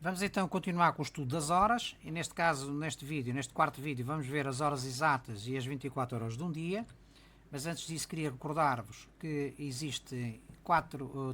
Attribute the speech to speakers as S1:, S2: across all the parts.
S1: Vamos então continuar com o estudo das horas e neste caso, neste quarto vídeo, vamos ver as horas exatas e as 24 horas de um dia. Mas antes disso queria recordar-vos que existem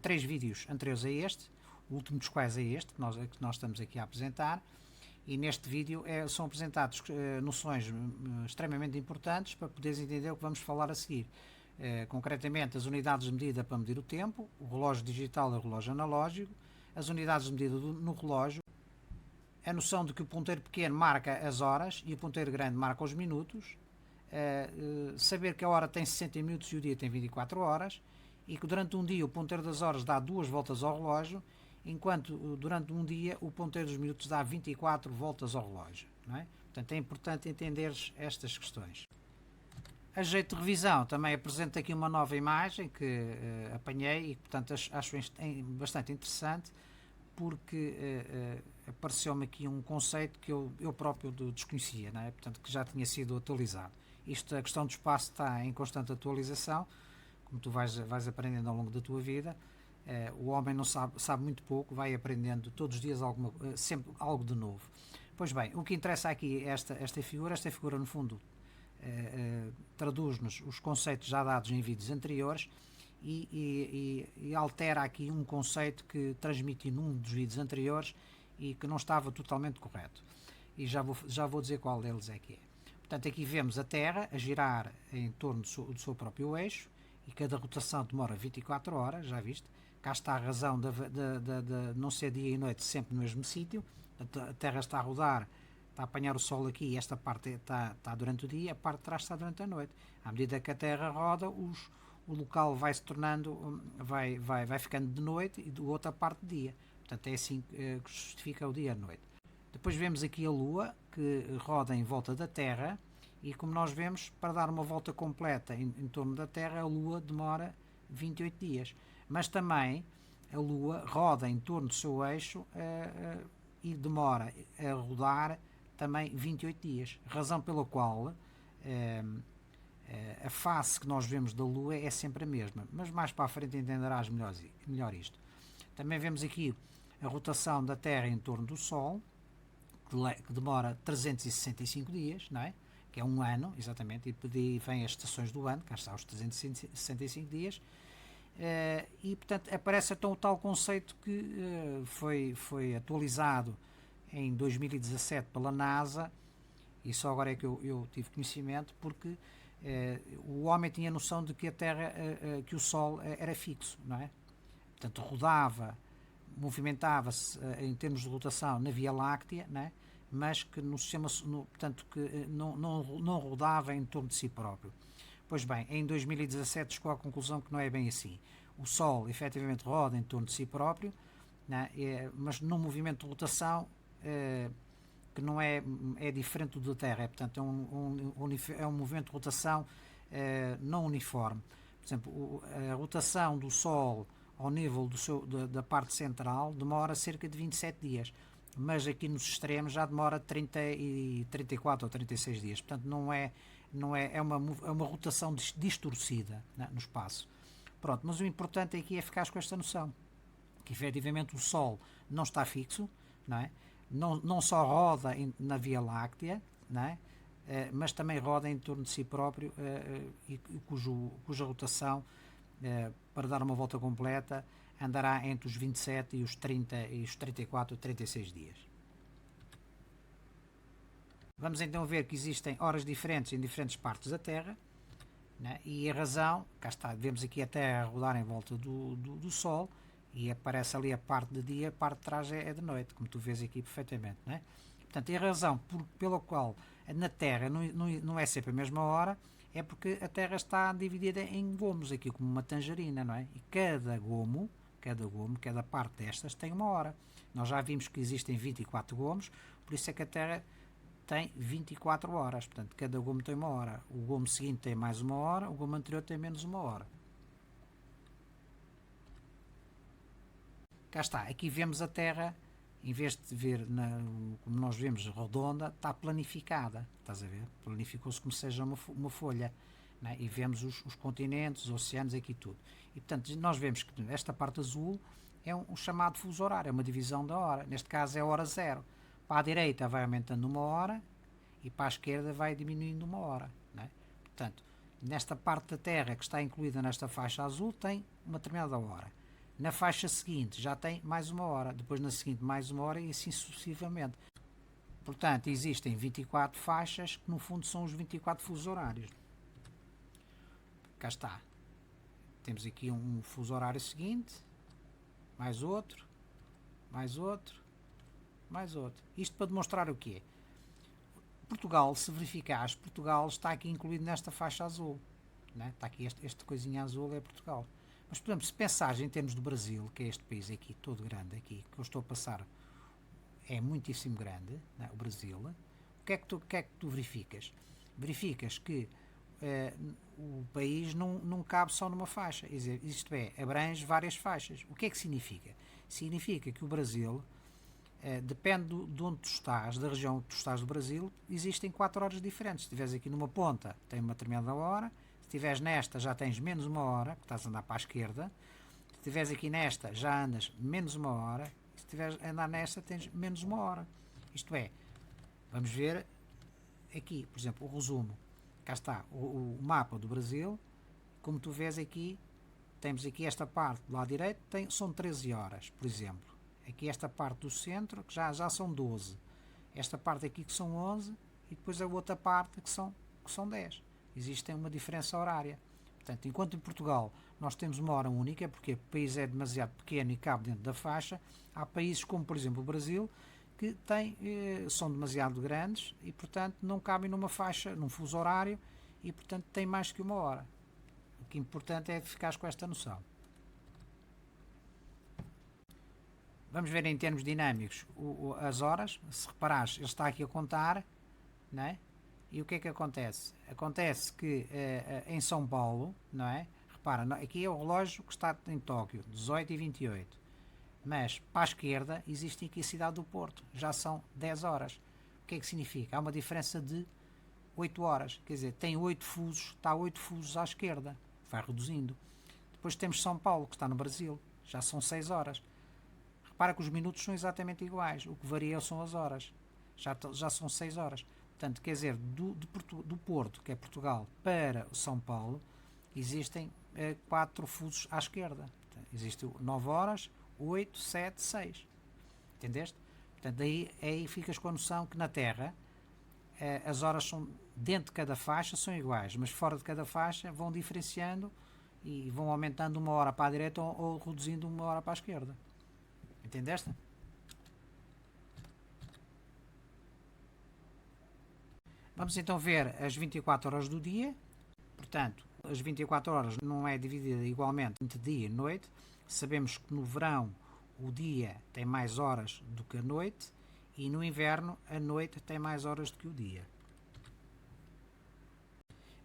S1: três vídeos anteriores a este, o último dos quais é este que nós estamos aqui a apresentar. E neste vídeo são apresentadas noções extremamente importantes para poderes entender o que vamos falar a seguir. Concretamente, as unidades de medida para medir o tempo, o relógio digital e o relógio analógico, as unidades de medida no relógio, a noção de que o ponteiro pequeno marca as horas e o ponteiro grande marca os minutos, saber que a hora tem 60 minutos e o dia tem 24 horas e que durante um dia o ponteiro das horas dá 2 voltas ao relógio, enquanto durante um dia o ponteiro dos minutos dá 24 voltas ao relógio. Não é? Portanto, é importante entenderes estas questões. A jeito de revisão, também apresento aqui uma nova imagem que apanhei e, portanto, acho bastante interessante, porque apareceu-me aqui um conceito que eu próprio desconhecia, não é? Portanto, que já tinha sido atualizado. A questão do espaço está em constante atualização, como tu vais aprendendo ao longo da tua vida. O homem não sabe muito pouco, vai aprendendo todos os dias sempre algo de novo. Pois bem, o que interessa aqui é esta figura no fundo traduz-nos os conceitos já dados em vídeos anteriores e altera aqui um conceito que transmiti num dos vídeos anteriores e que não estava totalmente correto. E já vou dizer qual deles é que é. Portanto, aqui vemos a Terra a girar em torno do seu próprio eixo e cada rotação demora 24 horas, já viste? Cá está a razão de não ser dia e noite sempre no mesmo sítio. A Terra está a rodar, está a apanhar o Sol aqui e esta parte está durante o dia, a parte de trás está durante a noite. À medida que a Terra roda, o local vai se tornando, vai ficando de noite e da outra parte de dia. Portanto, é assim que justifica o dia e a noite. Depois vemos aqui a Lua, que roda em volta da Terra, e como nós vemos, para dar uma volta completa em torno da Terra, a Lua demora 28 dias. Mas também a Lua roda em torno do seu eixo e demora a rodar também 28 dias. Razão pela qual a face que nós vemos da Lua é sempre a mesma. Mas mais para a frente entenderás melhor isto. Também vemos aqui a rotação da Terra em torno do Sol, que demora 365 dias, não é? Que é um ano, exatamente, e daí vem as estações do ano, cá está os 365 dias, e portanto aparece então o tal conceito que foi atualizado em 2017 pela NASA, e só agora é que eu tive conhecimento, porque o homem tinha noção de que a Terra, que o Sol era fixo, não é? Portanto, movimentava-se em termos de rotação na Via Láctea, né? Mas que no sistema, portanto, que não rodava em torno de si próprio. Pois bem, em 2017 chegou à conclusão que não é bem assim. O Sol efetivamente roda em torno de si próprio, né? Mas num movimento de rotação que não é diferente do da Terra, portanto é um movimento de rotação não uniforme. Por exemplo, a rotação do Sol ao nível da parte central demora cerca de 27 dias, mas aqui nos extremos já demora 34 ou 36 dias, portanto é uma rotação distorcida, né, no espaço. Pronto, mas o importante aqui é ficar com esta noção, que efetivamente o Sol não está fixo, não é? Não só roda na Via Láctea, não é? Mas também roda em torno de si próprio e cuja rotação para dar uma volta completa andará entre os 27 e os 30 e os 34 ou 36 dias. Vamos então ver que existem horas diferentes em diferentes partes da Terra, né? E a razão, cá está, vemos aqui a Terra rodar em volta do Sol e aparece ali a parte de dia, a parte de trás é de noite, como tu vês aqui perfeitamente, né? Portanto, a razão pela qual na Terra não é sempre a mesma hora é porque a Terra está dividida em gomos, aqui como uma tangerina, não é? E cada gomo, cada parte destas tem uma hora. Nós já vimos que existem 24 gomos, por isso é que a Terra tem 24 horas, portanto, cada gomo tem uma hora. O gomo seguinte tem mais uma hora, o gomo anterior tem menos uma hora. Cá está, aqui vemos a Terra, em vez de ver como nós vemos redonda, está planificada, estás a ver? Planificou-se como se seja uma folha, né? E vemos os continentes, os oceanos, aqui tudo. E portanto nós vemos que esta parte azul é um chamado fuso horário, é uma divisão da hora. Neste caso é hora zero. Para a direita vai aumentando uma hora e para a esquerda vai diminuindo uma hora. Não é? Portanto, nesta parte da Terra que está incluída nesta faixa azul tem uma determinada hora. Na faixa seguinte já tem mais uma hora, depois na seguinte mais uma hora e assim sucessivamente. Portanto, existem 24 faixas que no fundo são os 24 fusos horários. Cá está. Temos aqui um fuso horário seguinte, mais outro, mais outro, mais outro. Isto para demonstrar o quê? Portugal, se verificares, Portugal está aqui incluído nesta faixa azul. Né? Está aqui este coisinha azul é Portugal. Mas, por exemplo, se pensares em termos do Brasil, que é este país aqui, todo grande aqui, que eu estou a passar, é muitíssimo grande, né? O Brasil, o que é que tu verificas? Verificas que o país não cabe só numa faixa, isto é, abrange várias faixas. O que é que significa? Significa que o Brasil, depende de onde tu estás, da região onde tu estás do Brasil, existem 4 horas diferentes. Se estiveres aqui numa ponta, tem uma determinada hora, se estiveres nesta, já tens menos uma hora, porque estás a andar para a esquerda, se estiveres aqui nesta, já andas menos uma hora, se estiveres a andar nesta, tens menos uma hora. Isto é, vamos ver aqui, por exemplo, o resumo. Cá está o mapa do Brasil. Como tu vês aqui, temos aqui esta parte do lado direito, são 13 horas, por exemplo. Aqui esta parte do centro, que já são 12. Esta parte aqui que são 11 e depois a outra parte que são 10. Existe uma diferença horária. Portanto, enquanto em Portugal nós temos uma hora única, porque o país é demasiado pequeno e cabe dentro da faixa, há países como, por exemplo, o Brasil, que são demasiado grandes e, portanto, não cabem numa faixa, num fuso horário e, portanto, têm mais que uma hora. O que é importante é ficares com esta noção. Vamos ver em termos dinâmicos as horas. Se reparares, ele está aqui a contar, não é? E o que é que acontece? Acontece que em São Paulo, não é? Repara, aqui é o relógio que está em Tóquio, 18h28. Mas para a esquerda existe aqui a cidade do Porto, já são 10 horas. O que é que significa? Há uma diferença de 8 horas, quer dizer, tem 8 fusos, está 8 fusos à esquerda, vai reduzindo. Depois temos São Paulo, que está no Brasil, já são 6 horas. Repara que os minutos são exatamente iguais, o que varia são as horas, já são 6 horas. Portanto, quer dizer, do Porto, que é Portugal, para São Paulo, existem 4 fusos à esquerda. Existem 9 horas, 8, 7, 6. Entendeste? Portanto, aí ficas com a noção que na Terra as horas são dentro de cada faixa são iguais, mas fora de cada faixa vão diferenciando e vão aumentando uma hora para a direita ou reduzindo uma hora para a esquerda. Entendeste? Vamos então ver as 24 horas do dia. Portanto, as 24 horas não é dividida igualmente entre dia e noite. Sabemos que no verão o dia tem mais horas do que a noite e no inverno a noite tem mais horas do que o dia.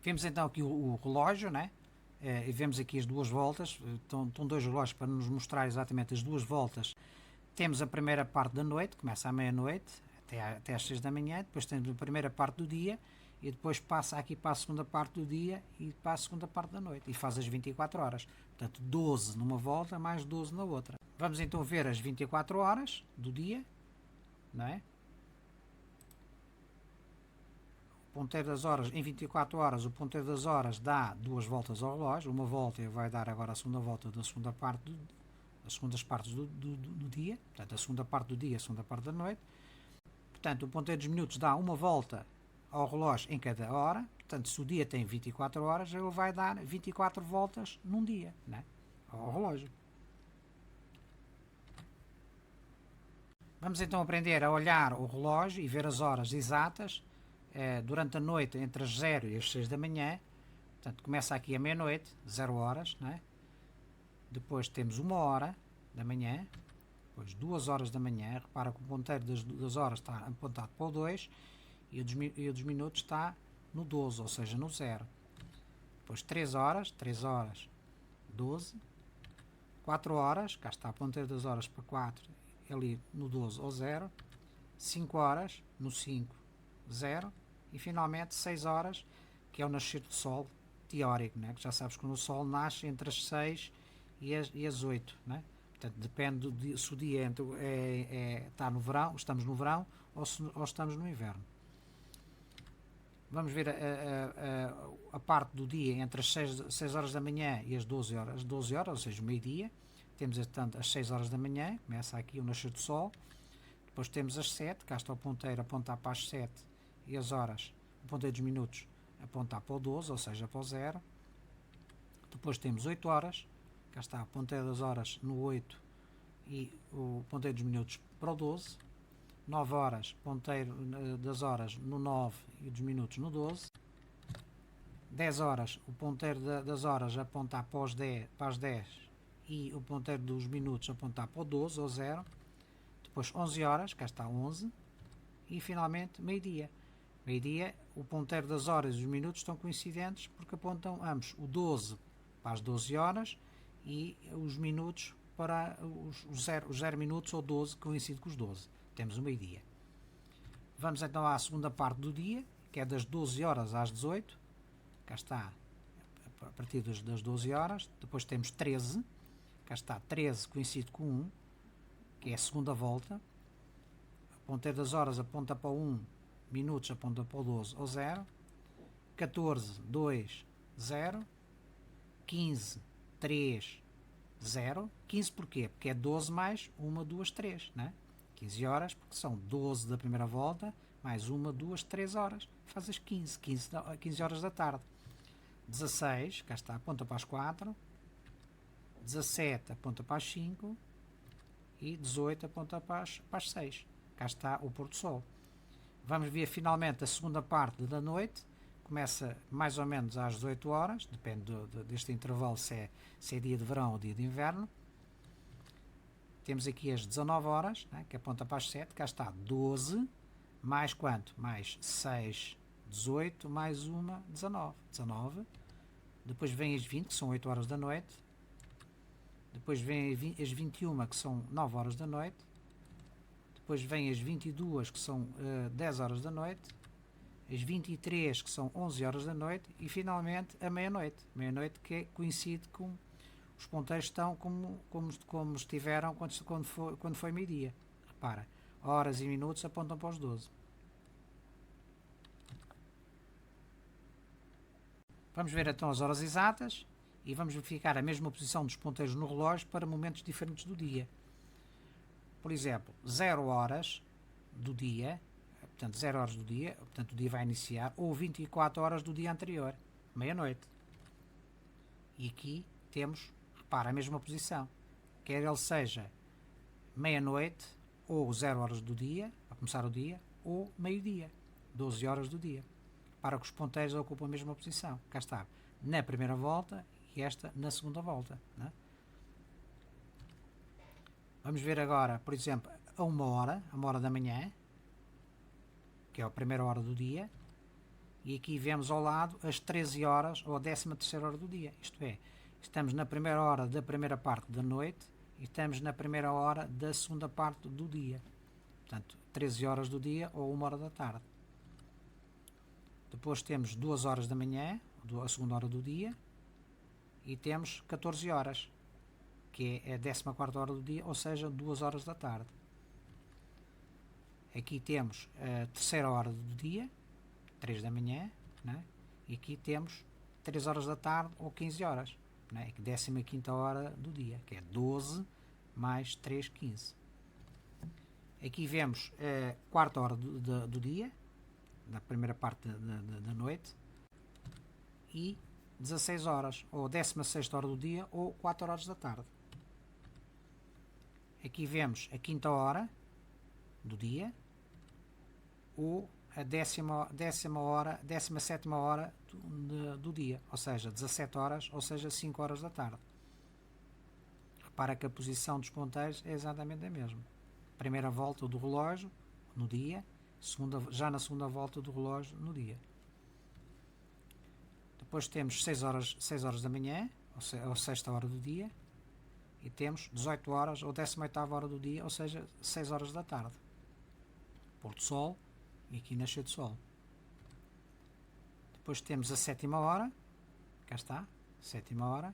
S1: Vemos então aqui o relógio, né? E vemos aqui as duas voltas. Estão 2 relógios para nos mostrar exatamente as duas voltas. Temos a primeira parte da noite, começa à meia-noite até às 6 da manhã. Depois temos a primeira parte do dia e depois passa aqui para a segunda parte do dia e para a segunda parte da noite e faz as 24 horas. Portanto, 12 numa volta mais 12 na outra. Vamos então ver as 24 horas do dia, não é? O ponteiro das horas, em 24 horas, o ponteiro das horas dá 2 voltas ao relógio. Uma volta vai dar agora a segunda volta da segunda parte as segundas partes do dia, portanto, a segunda parte do dia, a segunda parte da noite. Portanto, o ponteiro dos minutos dá uma volta ao relógio em cada hora. Portanto, se o dia tem 24 horas, ele vai dar 24 voltas num dia, né? Ao relógio. Vamos então aprender a olhar o relógio e ver as horas exatas durante a noite entre as 0 e as 6 da manhã. Portanto, começa aqui a meia-noite, 0 horas, né? Depois temos 1 hora da manhã, depois 2 horas da manhã. Repara que o ponteiro das horas está apontado para o 2 e o dos minutos está no 12, ou seja, no 0. Depois 3 horas, 12. 4 horas, cá está a ponteiro das horas para 4, ali no 12 ou 0. 5 horas, no 5, 0. E finalmente 6 horas, que é o nascer do sol teórico, né? Que já sabes que o sol nasce entre as 6 e as 8, né? Portanto, depende se o dia está no verão, estamos no verão ou estamos no inverno. Vamos ver a parte do dia entre as 6 horas da manhã e as 12 horas. As 12 horas, ou seja, o meio-dia. Temos, portanto, as 6 horas da manhã, começa aqui o nascer do sol. Depois temos as 7, cá está o ponteiro a apontar para as 7 e as horas, o ponteiro dos minutos a apontar para o 12, ou seja, para o 0. Depois temos 8 horas, cá está o ponteiro das horas no 8 e o ponteiro dos minutos para o 12. 9 horas, ponteiro das horas no 9 e dos minutos no 12. 10 horas, o ponteiro das horas a apontar para as 10 e o ponteiro dos minutos a apontar para o 12 ou 0. Depois 11 horas, cá está 11. E finalmente meio-dia. Meio-dia, o ponteiro das horas e dos minutos estão coincidentes porque apontam ambos o 12 para as 12 horas e os minutos para os 0 minutos ou 12 coincide com os 12. Temos o meio-dia. Vamos então à segunda parte do dia, que é das 12 horas às 18. Cá está, a partir das 12 horas. Depois temos 13. Cá está, 13 coincide com 1, que é a segunda volta. O ponteiro das horas aponta para o 1, minutos aponta para o 12 ou 0. 14, 2, 0. 15, 3, 0. 15 porquê? Porque é 12 mais 1, 2, 3, né? 15 horas, porque são 12 da primeira volta, mais 1, 2, 3 horas. Faz as 15 horas da tarde. 16, cá está, aponta para as 4. 17, aponta para as 5. E 18, aponta para as 6. Cá está o pôr do sol. Vamos ver finalmente a segunda parte da noite. Começa mais ou menos às 18 horas, depende deste intervalo se é dia de verão ou dia de inverno. Temos aqui as 19 horas, né, que aponta para as 7, cá está 12, mais quanto? Mais 6, 18, mais 1, 19. 19. Depois vem as 20, que são 8 horas da noite. Depois vem as 21, que são 9 horas da noite. Depois vem as 22, que são 10 horas da noite. As 23, que são 11 horas da noite. E finalmente a meia-noite. Meia-noite que coincide com... Os ponteiros estão como estiveram quando foi meio-dia. Repara, horas e minutos apontam para os 12. Vamos ver então as horas exatas e vamos verificar a mesma posição dos ponteiros no relógio para momentos diferentes do dia. Por exemplo, 0 horas do dia, portanto 0 horas do dia, portanto o dia vai iniciar, ou 24 horas do dia anterior, meia-noite. E aqui temos... para a mesma posição, quer ele seja meia-noite ou 0 horas do dia, a começar o dia, ou meio-dia, 12 horas do dia, para que os ponteiros ocupam a mesma posição. Cá está, na primeira volta e esta na segunda volta, né? Vamos ver agora, por exemplo, a uma hora da manhã, que é a primeira hora do dia, e aqui vemos ao lado as 13 horas ou a 13ª hora do dia, isto é, estamos na primeira hora da primeira parte da noite e estamos na primeira hora da segunda parte do dia. Portanto, 13 horas do dia ou 1 hora da tarde. Depois temos 2 horas da manhã, a segunda hora do dia, e temos 14 horas, que é a 14ª hora do dia, ou seja, 2 horas da tarde. Aqui temos a terceira hora do dia, 3 da manhã, né? E aqui temos 3 horas da tarde ou 15 horas. Né? 15ª hora do dia, que é 12 mais 3, 15. Aqui vemos a quarta hora do dia, da primeira parte da noite, e 16 horas, ou 16ª hora do dia, ou 4 horas da tarde. Aqui vemos a quinta hora do dia, ou a 17ª hora do dia, ou seja, 17 horas, ou seja, 5 horas da tarde. Repara que a posição dos ponteiros é exatamente a mesma. Primeira volta do relógio no dia, já na segunda volta do relógio no dia. Depois temos 6 horas da manhã, ou sexta hora do dia, e temos 18 horas, ou 18ª hora do dia, ou seja, 6 horas da tarde. Pôr do sol, e aqui nascer do sol. Depois temos a 7ª hora, cá está, 7ª hora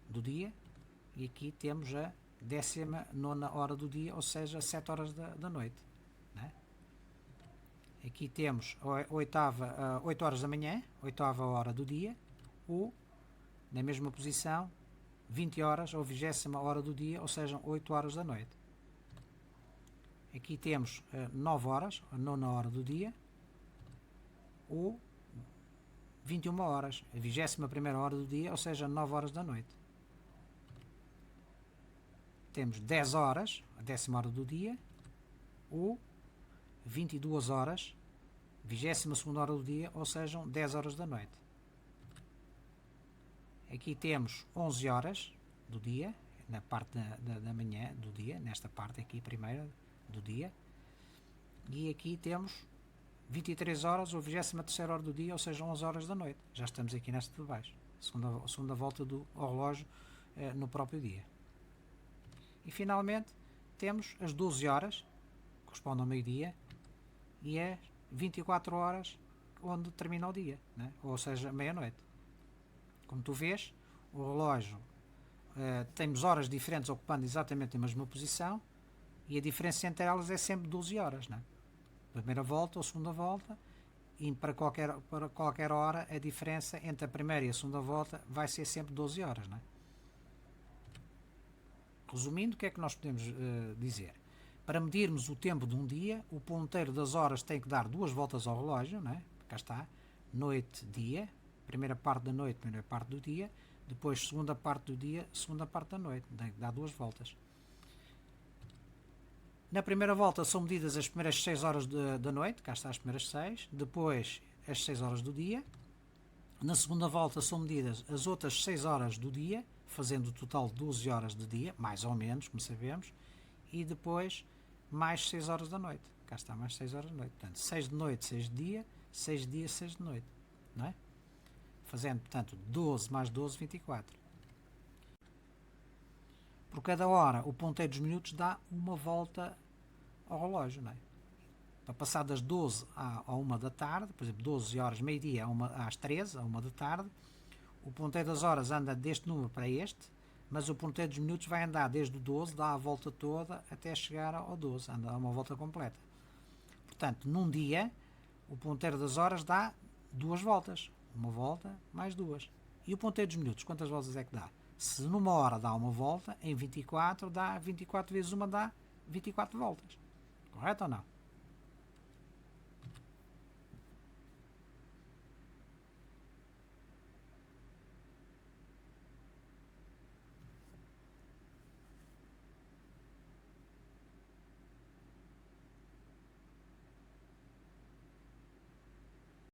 S1: do dia, e aqui temos a 19ª hora do dia, ou seja, 7 horas da noite. Né? Aqui temos a 8 horas da manhã, 8ª hora do dia, ou, na mesma posição, 20 horas, ou 20ª hora do dia, ou seja, 8 horas da noite. Aqui temos 9 horas, a 9ª hora do dia, ou 21 horas, a 21ª hora do dia, ou seja, 9 horas da noite. Temos 10 horas, a 10ª hora do dia, ou 22 horas, 22ª hora do dia, ou sejam 10 horas da noite. Aqui temos 11 horas do dia, na parte da manhã do dia, nesta parte aqui primeira do dia. E aqui temos 23 horas ou 23ª hora do dia, ou seja, 11 horas da noite. Já estamos aqui nesta de baixo, segunda volta do relógio no próprio dia. E finalmente temos as 12 horas, corresponde ao meio-dia, e as 24 horas onde termina o dia, né? Ou seja, meia-noite. Como tu vês, o relógio temos horas diferentes ocupando exatamente a mesma posição, e a diferença entre elas é sempre 12 horas. Né? Primeira volta ou segunda volta, e para qualquer hora a diferença entre a primeira e a segunda volta vai ser sempre 12 horas. Né? Resumindo, o que é que nós podemos dizer? Para medirmos o tempo de um dia, o ponteiro das horas tem que dar 2 voltas ao relógio, né? Cá está, noite, dia, primeira parte da noite, primeira parte do dia, depois segunda parte do dia, segunda parte da noite, tem que dar 2 voltas. Na primeira volta são medidas as primeiras 6 horas da noite, cá está as primeiras 6, depois as 6 horas do dia. Na segunda volta são medidas as outras 6 horas do dia, fazendo o total de 12 horas de dia, mais ou menos, como sabemos, e depois mais 6 horas da noite. Cá está mais 6 horas da noite. Portanto, 6 de noite, 6 de dia, 6 de dia, 6 de noite. Não é? Fazendo, portanto, 12 mais 12, 24. Por cada hora, o ponteiro dos minutos dá uma volta ao relógio, não é? Para passar das 12 à 1 da tarde, por exemplo, 12 horas, meio-dia às 13, à 1 da tarde, o ponteiro das horas anda deste número para este, mas o ponteiro dos minutos vai andar desde o 12, dá a volta toda até chegar ao 12, anda uma volta completa. Portanto, num dia, o ponteiro das horas dá 2 voltas, uma volta mais 2. E o ponteiro dos minutos, quantas voltas é que dá? Se numa hora dá uma volta, em 24 dá 24 vezes 1 dá 24 voltas. Correto ou não?